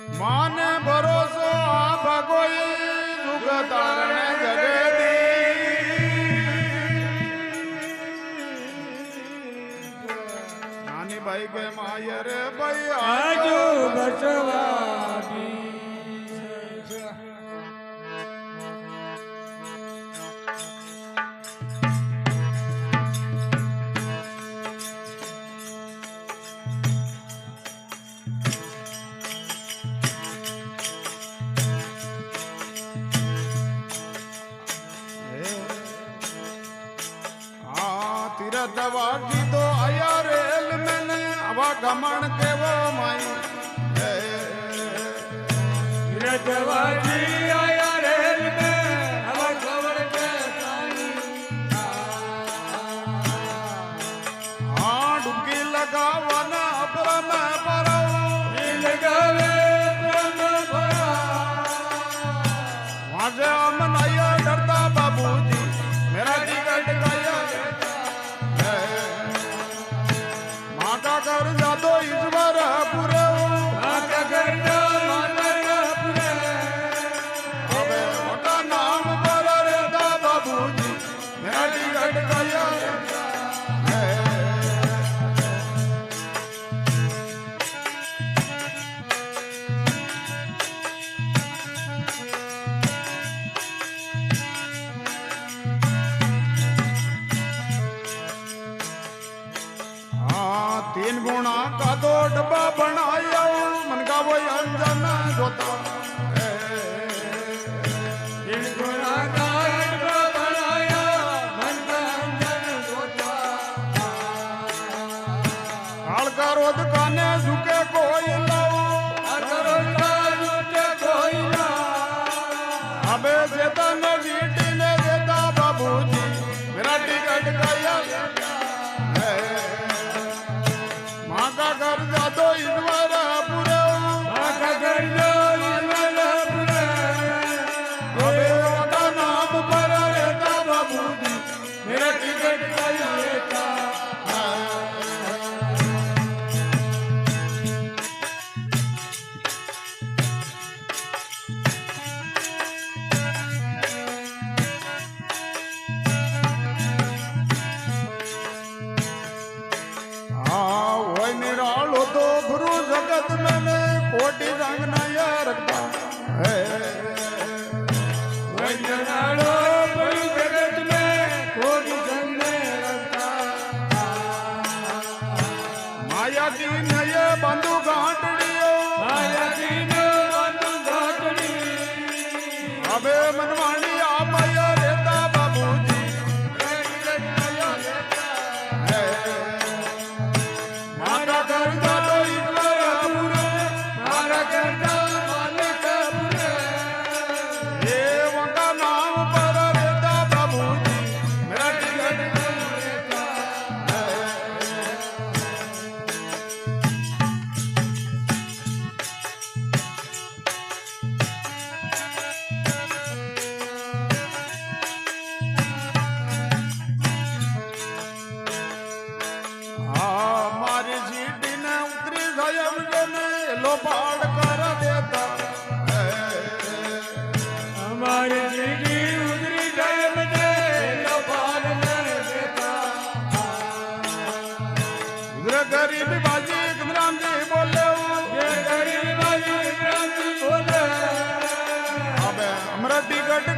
माने भरोसो आ भगोई जुग तारण जगदी नानी भाई के मायर भाई आजू बसवानी दवा की तो आया रेल मैंने हवा घमण के वो माई दवा की आया रेल में हवा घमण के हाँ डुबकी लगावाना अपरा मैं पराऊ लगावे वहां से अमन आया डरता बाबूजी मेरा टिकट गया माता कर जादो ईश्वर पूरे माता कर पूरे अबे मोटा नाम पर रहता बाबूजी मेरा टिकट गया तीन गुणा का दो डब्बा बनाया मन का वो अंजन जोता तीन गुणा का डब्बा बनाया मन का अंजन जोता काल का रोद काने झुके कोई लाओ झुके कोई ना अबे जेता ने वीटी ने देता बाबूजी मेरा टिकट गया माका कर जादो ईश्वर पूरे माता कर पूरे अबे मोटा नाम पर रहता बाबूजी मेरा टिकट गया तो गुरु जगत मैंने कोटि रंग नया रखता है गुरु जगत में कोटि रंग रखता माया की नये बंधु गांठड़ियो माया की बंधु गांठड़ी अबे मनवाणी आप आया रहता बाबूजी माता कर जादो ईश्वर पूरे माता कर ये वका नाम पर रहता बाबूजी मेरा टिकट हमारी सीटी ने उतरी गयम ने लोपाड़ कर देता हमारे दीदी उधरी गए मुझे लोपाल कर देता उधर गरीब बाजी इमरान जी बोले ये गरीब बाजी इमरान जी बोले अबे हमारा टिकट